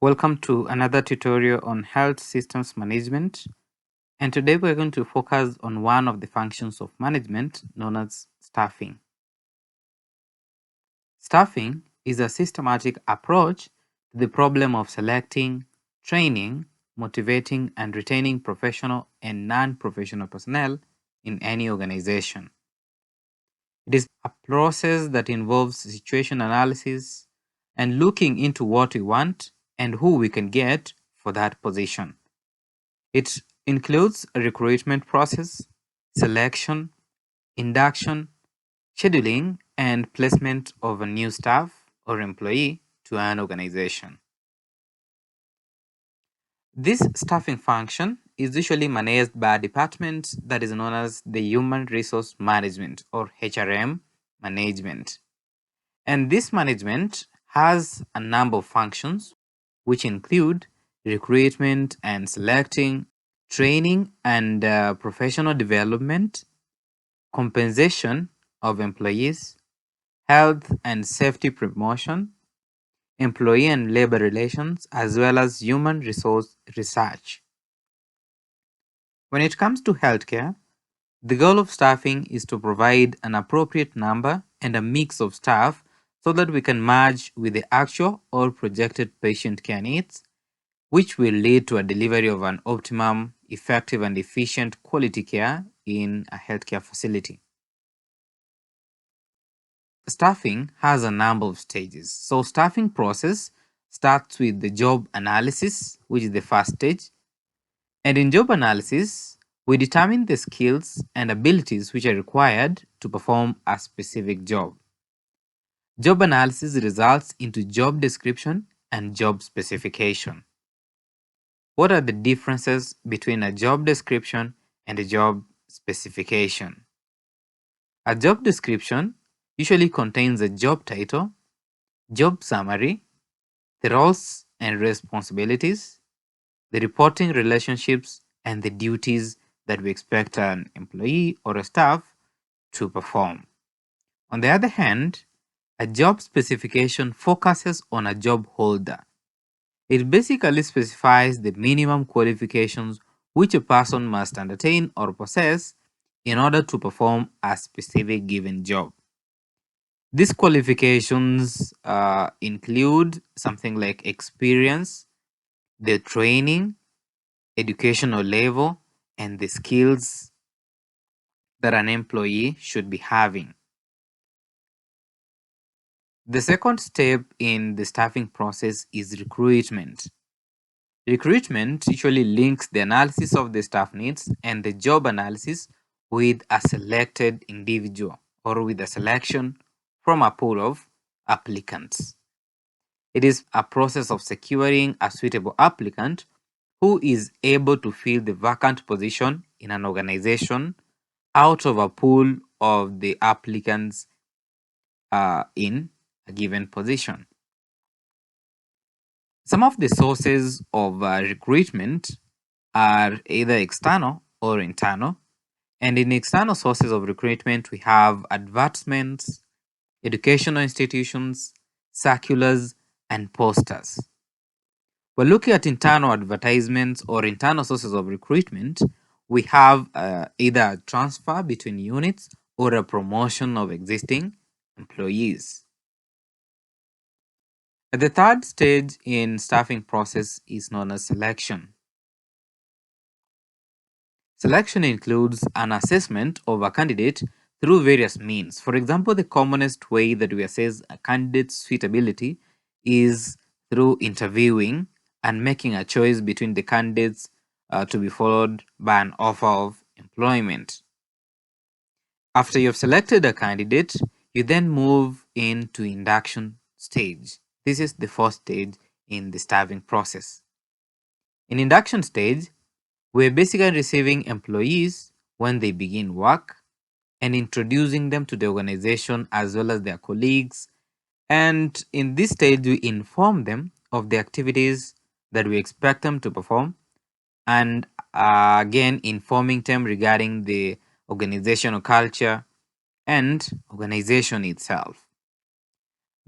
Welcome to another tutorial on health systems management. And today we're going to focus on one of the functions of management known as staffing. Staffing is a systematic approach to the problem of selecting, training, motivating, and retaining professional and non-professional personnel in any organization. It is a process that involves situation analysis and looking into what we want and who we can get for that position. It includes a recruitment process, selection, induction, scheduling, and placement of a new staff or employee to an organization. This staffing function is usually managed by a department that is known as the Human Resource Management or HRM management. And this management has a number of functions which include recruitment and selecting, training and professional development, compensation of employees, health and safety promotion, employee and labor relations, as well as human resource research. When it comes to healthcare, the goal of staffing is to provide an appropriate number and a mix of staff so that we can merge with the actual or projected patient care needs, which will lead to a delivery of an optimum, effective, and efficient quality care in a healthcare facility. Staffing has a number of stages. So staffing process starts with the job analysis, which is the first stage. And in job analysis, we determine the skills and abilities which are required to perform a specific job. Job analysis results into job description and job specification. What are the differences between a job description and a job specification? A job description usually contains a job title, job summary, the roles and responsibilities, the reporting relationships, and the duties that we expect an employee or a staff to perform. On the other hand, a job specification focuses on a job holder. It basically specifies the minimum qualifications which a person must attain or possess in order to perform a specific given job. These qualifications include something like experience, the training, educational level, and the skills that an employee should be having. The second step in the staffing process is recruitment. Recruitment usually links the analysis of the staff needs and the job analysis with a selected individual or with a selection from a pool of applicants. It is a process of securing a suitable applicant who is able to fill the vacant position in an organization out of a pool of the applicants in a given position. Some of the sources of recruitment are either external or internal. And in external sources of recruitment, we have advertisements, educational institutions, circulars, and posters. We're looking at internal advertisements or internal sources of recruitment. We have either a transfer between units or a promotion of existing employees. The third stage in staffing process is known as selection. Selection includes an assessment of a candidate through various means. For example, the commonest way that we assess a candidate's suitability is through interviewing and making a choice between the candidates to be followed by an offer of employment. After you've selected a candidate, you then move into induction stage. This is the first stage in the staffing process. In induction stage, we're basically receiving employees when they begin work and introducing them to the organization as well as their colleagues. And in this stage, we inform them of the activities that we expect them to perform and again informing them regarding the organizational culture and organization itself.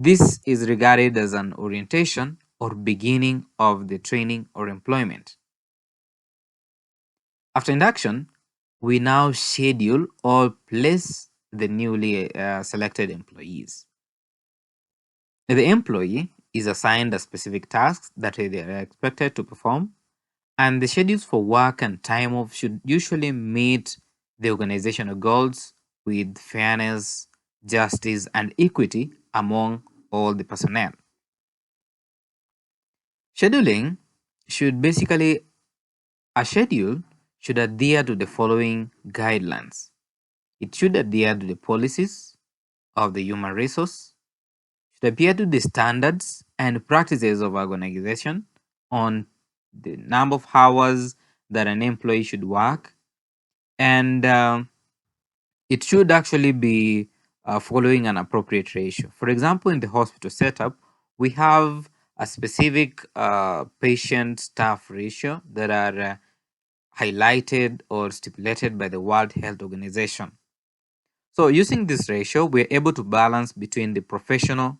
This is regarded as an orientation or beginning of the training or employment. After induction, we now schedule or place the newly selected employees. The employee is assigned a specific tasks that they are expected to perform, and the schedules for work and time off should usually meet the organizational goals with fairness, justice, and equity among all the personnel. Scheduling should basically, a schedule should adhere to the following guidelines. It should adhere to the policies of the human resource, should adhere to the standards and practices of organization on the number of hours that an employee should work, and it should actually be following an appropriate ratio. For example, in the hospital setup, we have a specific patient staff ratio that are highlighted or stipulated by the World Health Organization. So, using this ratio, we're able to balance between the professional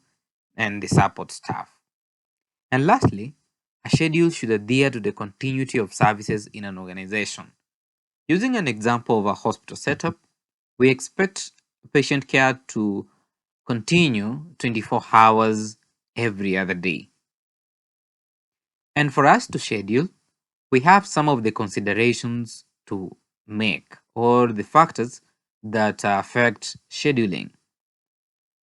and the support staff. And lastly, a schedule should adhere to the continuity of services in an organization. Using an example of a hospital setup, we expect patient care to continue 24 hours every other day. And for us to schedule, we have some of the considerations to make or the factors that affect scheduling.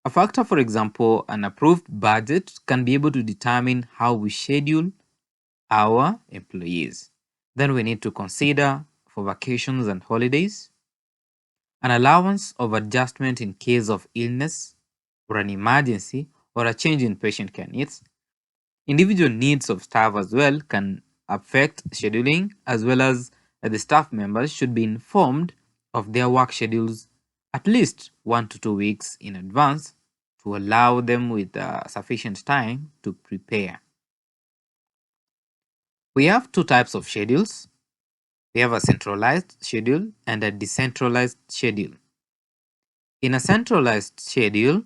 A factor, for example, an approved budget can be able to determine how we schedule our employees. Then we need to consider for vacations and holidays, an allowance of adjustment in case of illness or an emergency or a change in patient care needs. Individual needs of staff as well can affect scheduling, as well as the staff members should be informed of their work schedules at least 1 to 2 weeks in advance to allow them with sufficient time to prepare. We have two types of schedules. We have a centralized schedule and a decentralized schedule. In a centralized schedule,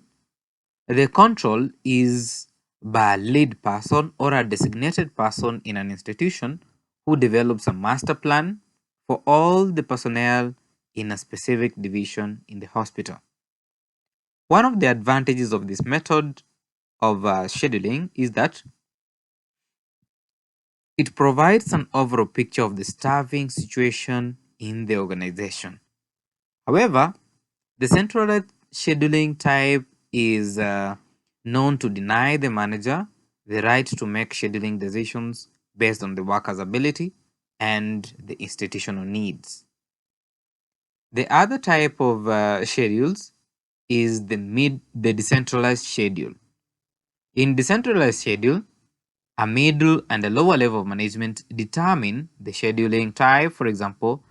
the control is by a lead person or a designated person in an institution who develops a master plan for all the personnel in a specific division in the hospital. One of the advantages of this method of scheduling is that it provides an overall picture of the staffing situation in the organization. However, the centralized scheduling type is known to deny the manager the right to make scheduling decisions based on the worker's ability and the institutional needs. The other type of schedules is the decentralized schedule. In decentralized schedule, a middle and a lower level of management determine the scheduling type. For example,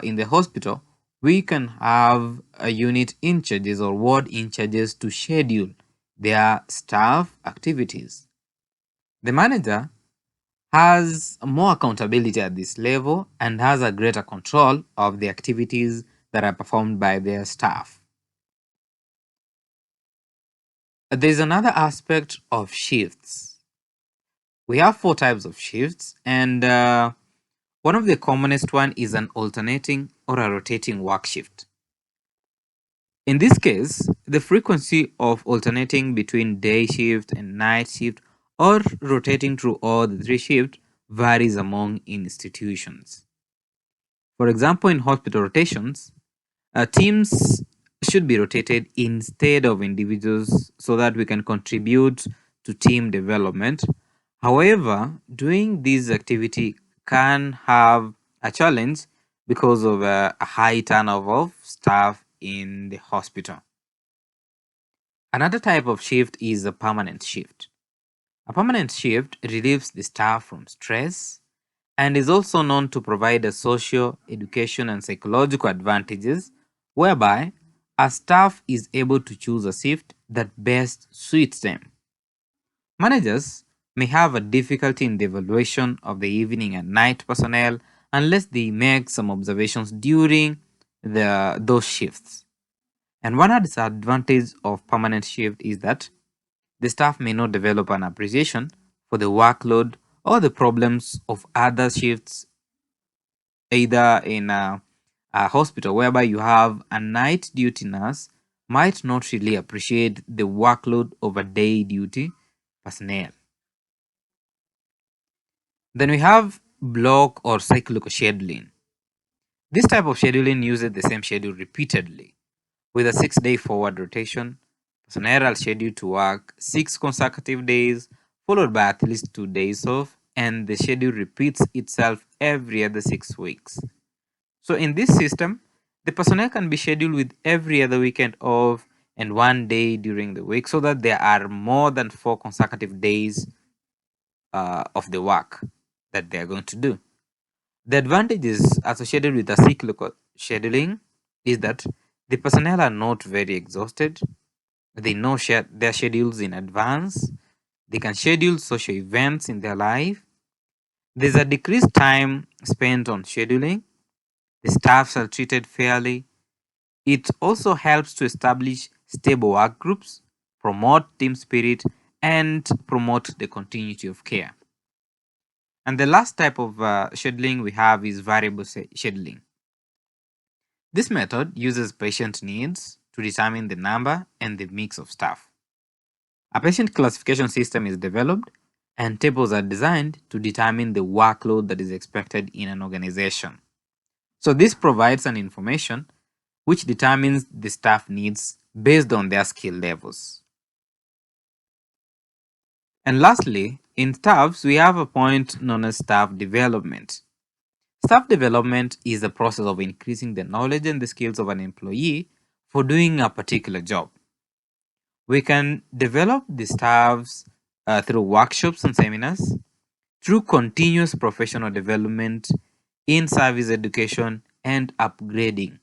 in the hospital, we can have a unit in charges or ward in charges to schedule their staff activities. The manager has more accountability at this level and has a greater control of the activities that are performed by their staff. There's another aspect of shifts. We have four types of shifts, and one of the commonest one is an alternating or a rotating work shift. In this case, the frequency of alternating between day shift and night shift or rotating through all the three shifts varies among institutions. For example, in hospital rotations, teams should be rotated instead of individuals so that we can contribute to team development. However, doing this activity can have a challenge because of a high turnover of staff in the hospital. Another type of shift is a permanent shift. A permanent shift relieves the staff from stress and is also known to provide a social, education, and psychological advantages whereby a staff is able to choose a shift that best suits them. Managers may have a difficulty in the evaluation of the evening and night personnel unless they make some observations during those shifts. And one disadvantage of permanent shift is that the staff may not develop an appreciation for the workload or the problems of other shifts, either in a hospital whereby you have a night duty nurse might not really appreciate the workload of a day duty personnel. Then we have block or cyclical scheduling. This type of scheduling uses the same schedule repeatedly. With a 6-day forward rotation, personnel are scheduled to work 6 consecutive days, followed by at least 2 days off, and the schedule repeats itself every other 6 weeks. So, in this system, the personnel can be scheduled with every other weekend off and 1 day during the week so that there are more than 4 consecutive days of the work that they are going to do. The advantages associated with a cyclical scheduling is that the personnel are not very exhausted. They know their schedules in advance. They can schedule social events in their life. There's a decreased time spent on scheduling. The staffs are treated fairly. It also helps to establish stable work groups, promote team spirit, and promote the continuity of care. And the last type of scheduling we have is variable scheduling. This method uses patient needs to determine the number and the mix of staff. A patient classification system is developed and tables are designed to determine the workload that is expected in an organization. So this provides an information which determines the staff needs based on their skill levels. And lastly, in staffs, we have a point known as staff development. Staff development is the process of increasing the knowledge and the skills of an employee for doing a particular job. We can develop the staffs through workshops and seminars, through continuous professional development, in service education, and upgrading.